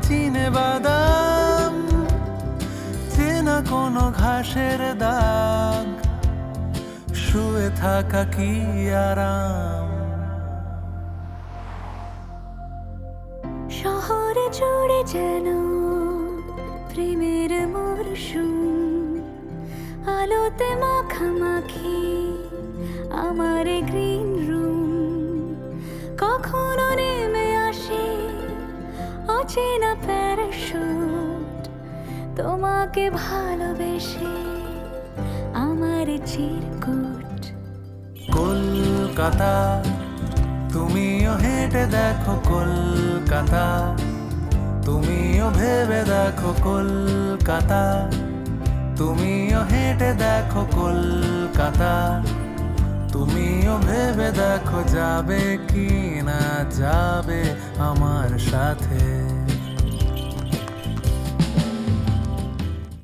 চিনে বাদাম, চেনা কোনো ঘাসের দাগ, শুয়ে থাকা কি আরাম। শহরে জুড়ে যেন প্রেমের মরশুম, আলোতে মাখামাখি আমার গ্রিন রুম। কখনো নেমে আসে অচেনা প্যারাশুট, তোমাকে ভালোবেসে আমার চিরকুট। কলকাতা, তুমিও হেঁটে দেখো কলকাতা, তুমিও ভেবে দেখো কলকাতা, তুমিও হেঁটে দেখো কলকাতা, তুমিও ভেবে দেখো যাবে কি না যাবে আমার সাথে।